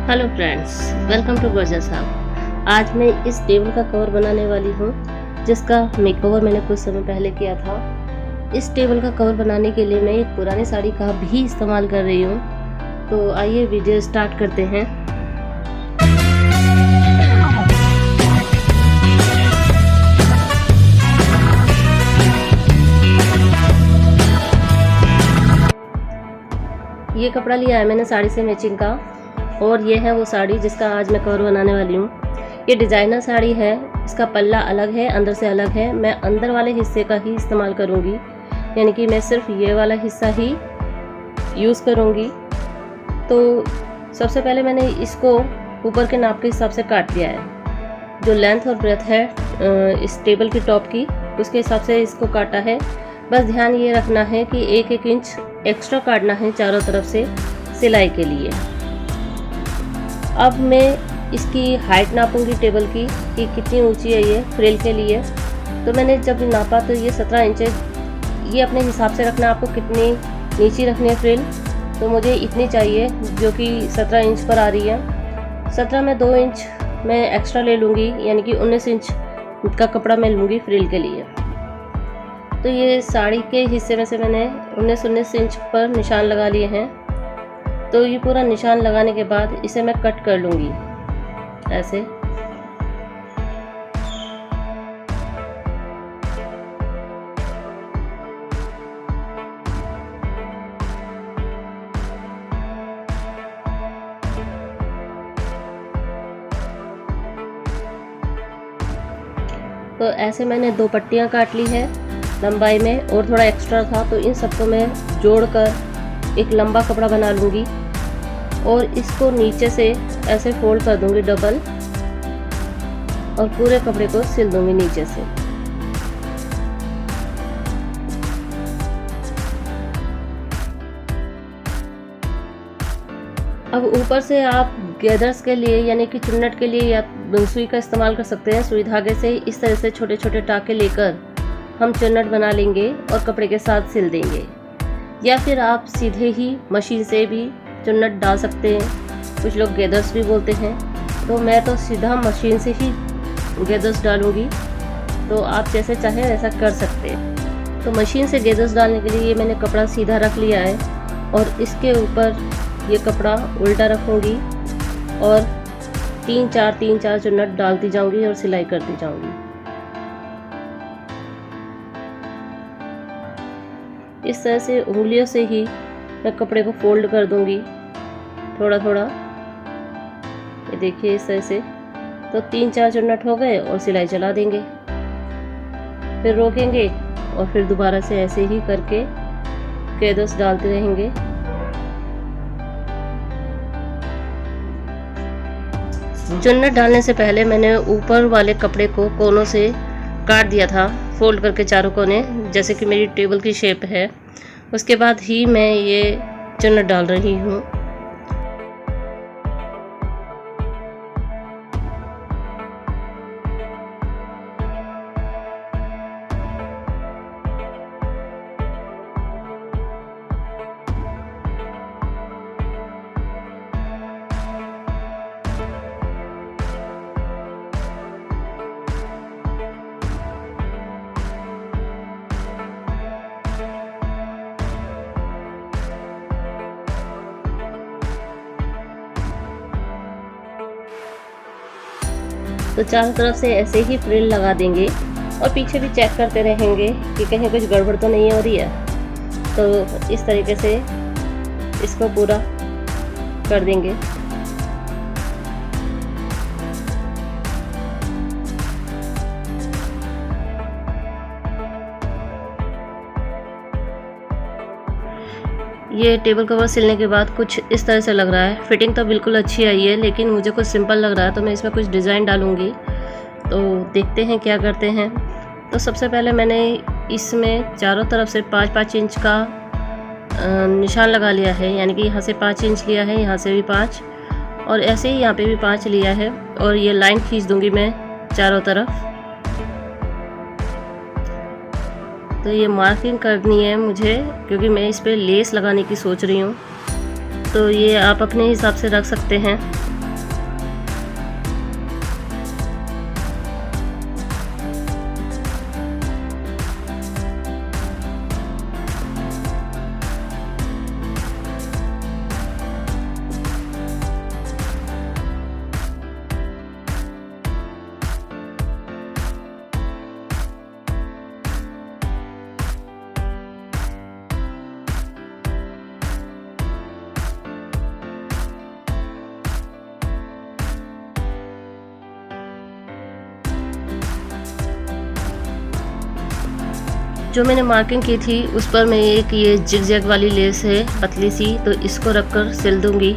Hello friends, welcome to gorgeous hub. आज मैं इस टेबल का कवर बनाने वाली हूँ जिसका मेकओवर मैंने कुछ समय पहले किया था। इस टेबल का कवर बनाने के लिए मैं एक पुरानी साड़ी का भी इस्तेमाल कर रही हूँ। तो आइए वीडियो स्टार्ट करते हैं। ये कपड़ा लिया है मैंने साड़ी से मैचिंग का, और ये है वो साड़ी जिसका आज मैं कवर बनाने वाली हूँ। ये डिज़ाइनर साड़ी है, इसका पल्ला अलग है, अंदर से अलग है। मैं अंदर वाले हिस्से का ही इस्तेमाल करूँगी, यानी कि मैं सिर्फ ये वाला हिस्सा ही यूज़ करूँगी। तो सबसे पहले मैंने इसको ऊपर के नाप के हिसाब से काट लिया है। जो लेंथ और ब्रेथ है इस टेबल की टॉप की, उसके हिसाब से इसको काटा है। बस ध्यान ये रखना है कि 1-1 इंच एक्स्ट्रा काटना है चारों तरफ से सिलाई के लिए। अब मैं इसकी हाइट नापूंगी टेबल की कि कितनी ऊंची है ये फ्रिल के लिए। तो मैंने जब नापा तो ये 17 इंच है। ये अपने हिसाब से रखना, आपको कितनी नीची रखनी है फ्रिल। तो मुझे इतनी चाहिए जो कि 17 इंच पर आ रही है। 17 में 2 इंच मैं एक्स्ट्रा ले लूँगी, यानी कि 19 इंच का कपड़ा मैं लूँगी फ्रिल के लिए। तो ये साड़ी के हिस्से में से मैंने 19 इंच पर निशान लगा लिए हैं। तो ये पूरा निशान लगाने के बाद इसे मैं कट कर लूँगी ऐसे। तो ऐसे मैंने 2 पट्टियाँ काट ली है लंबाई में, और थोड़ा एक्स्ट्रा था तो इन सबको मैं जोड़कर एक लंबा कपड़ा बना लूँगी और इसको नीचे से ऐसे फोल्ड कर दूँगी डबल, और पूरे कपड़े को सिल दूँगी नीचे से। अब ऊपर से आप गैदर्स के लिए यानी कि चुन्नट के लिए या सुई का इस्तेमाल कर सकते हैं। सुई धागे से इस तरह से छोटे छोटे टाके लेकर हम चुन्नट बना लेंगे और कपड़े के साथ सिल देंगे, या फिर आप सीधे ही मशीन से भी चुन्नट डाल सकते हैं। कुछ लोग गैदर्स भी बोलते हैं, तो मैं तो सीधा मशीन से ही गैदर्स डालूंगी। तो आप जैसे चाहें वैसा कर सकते हैं। तो मशीन से गैदर्स डालने के लिए मैंने कपड़ा सीधा रख लिया है, और इसके ऊपर ये कपड़ा उल्टा रखूँगी और 3-4 चुन्नट डालती जाऊँगी और सिलाई करती जाऊँगी। इस तरह से उंगलियों से ही मैं कपड़े को फोल्ड कर दूंगी थोड़ा थोड़ा। ये देखिए इस तरह से। तो 3-4 चुन्नट हो गए और सिलाई चला देंगे, फिर रोकेंगे और फिर दोबारा से ऐसे ही करके गैदर्स डालते रहेंगे। चुन्नट डालने से पहले मैंने ऊपर वाले कपड़े को कोनों से काट दिया था, फोल्ड करके चारों कोने, जैसे कि मेरी टेबल की शेप है। उसके बाद ही मैं ये चुन्नट डाल रही हूँ। तो चारों तरफ से ऐसे ही फ्रिल लगा देंगे और पीछे भी चेक करते रहेंगे कि कहीं कुछ गड़बड़ तो नहीं हो रही है। तो इस तरीके से इसको पूरा कर देंगे। ये टेबल कवर सिलने के बाद कुछ इस तरह से लग रहा है। फिटिंग तो बिल्कुल अच्छी आई है, लेकिन मुझे कुछ सिंपल लग रहा है, तो मैं इसमें कुछ डिज़ाइन डालूँगी। तो देखते हैं क्या करते हैं। तो सबसे पहले मैंने इसमें चारों तरफ से 5-5 इंच का निशान लगा लिया है, यानी कि यहाँ से 5 इंच लिया है, यहाँ से भी 5, और ऐसे ही यहाँ पे भी 5 लिया है। और ये लाइन खींच दूँगी मैं चारों तरफ। तो ये मार्किंग करनी है मुझे, क्योंकि मैं इस पर लेस लगाने की सोच रही हूँ। तो ये आप अपने हिसाब से रख सकते हैं। जो मैंने मार्किंग की थी उस पर मैं एक ये जिगजैग वाली लेस है पतली सी, तो इसको रखकर सिल दूंगी।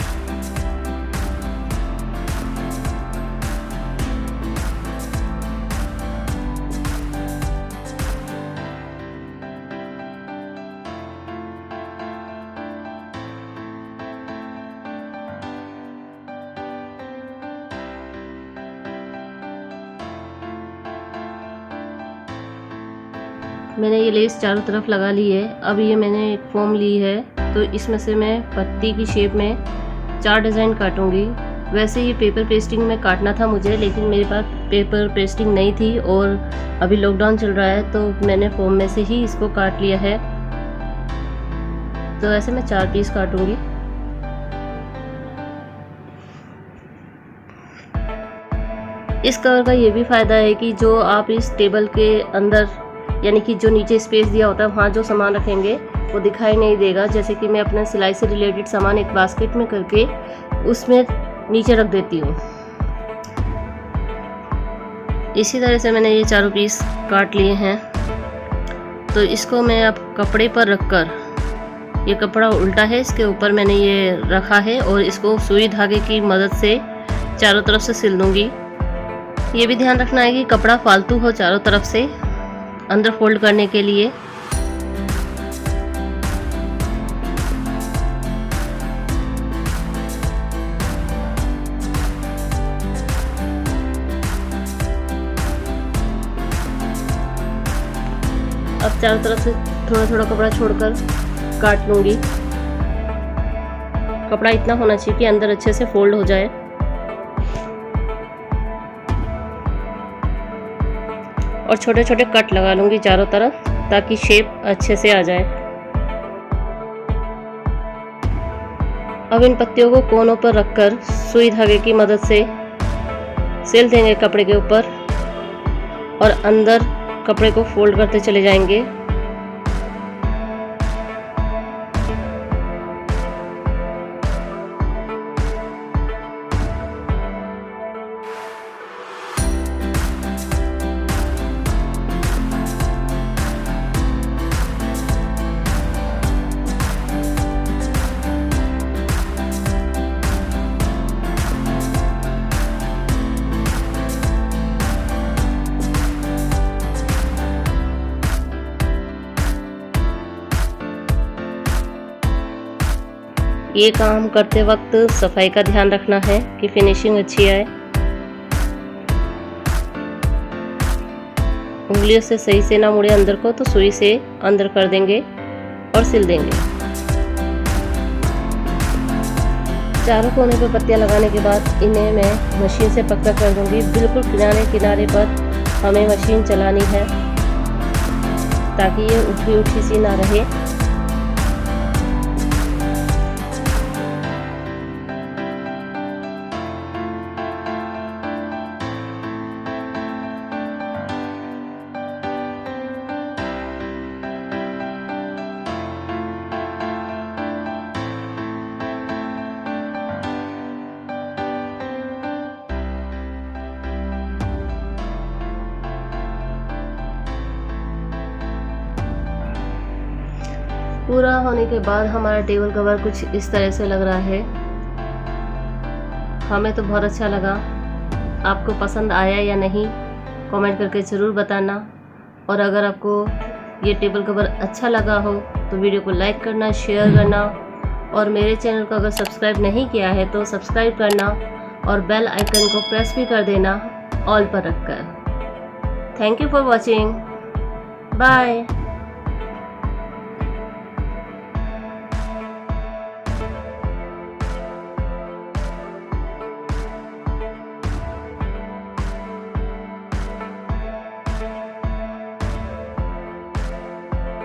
मैंने ये लेस चारों तरफ लगा ली है। अब ये मैंने एक फोम ली है, तो इसमें से मैं पत्ती की शेप में 4 डिज़ाइन काटूंगी। वैसे ये पेपर पेस्टिंग में काटना था मुझे, लेकिन मेरे पास पेपर पेस्टिंग नहीं थी और अभी लॉकडाउन चल रहा है, तो मैंने फोम में से ही इसको काट लिया है। तो ऐसे मैं 4 पीस काटूंगी। इस कवर का ये भी फ़ायदा है कि जो आप इस टेबल के अंदर, यानी कि जो नीचे स्पेस दिया होता है वहाँ जो सामान रखेंगे वो दिखाई नहीं देगा। जैसे कि मैं अपना सिलाई से रिलेटेड सामान एक बास्केट में करके उसमें नीचे रख देती हूँ। इसी तरह से मैंने ये चारों पीस काट लिए हैं। तो इसको मैं अब कपड़े पर रखकर, ये कपड़ा उल्टा है, इसके ऊपर मैंने ये रखा है और इसको सुई धागे की मदद से चारों तरफ से सिल दूँगी। ये भी ध्यान रखना है कि कपड़ा फालतू हो चारों तरफ से अंदर फोल्ड करने के लिए। अब चारों तरफ से थोड़ा थोड़ा कपड़ा छोड़कर काट लूंगी। कपड़ा इतना होना चाहिए कि अंदर अच्छे से फोल्ड हो जाए। और छोटे छोटे कट लगा लूँगी चारों तरफ, ताकि शेप अच्छे से आ जाए। अब इन पत्तियों को कोनों पर रखकर सुई धागे की मदद से सिल देंगे कपड़े के ऊपर और अंदर कपड़े को फोल्ड करते चले जाएंगे। ये काम करते वक्त सफाई का ध्यान रखना है कि फिनिशिंग अच्छी आए। उंगलियों से सही से ना मुड़े अंदर को, तो सुई से अंदर कर देंगे और सिल देंगे। चारों कोने पे पत्तियां लगाने के बाद इन्हें मैं मशीन से पक्का कर दूंगी। बिल्कुल किनारे किनारे पर हमें मशीन चलानी है ताकि ये उठी उठी सी ना रहे। पूरा होने के बाद हमारा टेबल कवर कुछ इस तरह से लग रहा है। हमें तो बहुत अच्छा लगा। आपको पसंद आया या नहीं कमेंट करके ज़रूर बताना। और अगर आपको ये टेबल कवर अच्छा लगा हो तो वीडियो को लाइक करना, शेयर करना और मेरे चैनल को अगर सब्सक्राइब नहीं किया है तो सब्सक्राइब करना और बेल आइकन को प्रेस भी कर देना ऑल पर रखकर। Thank you for watching. Bye.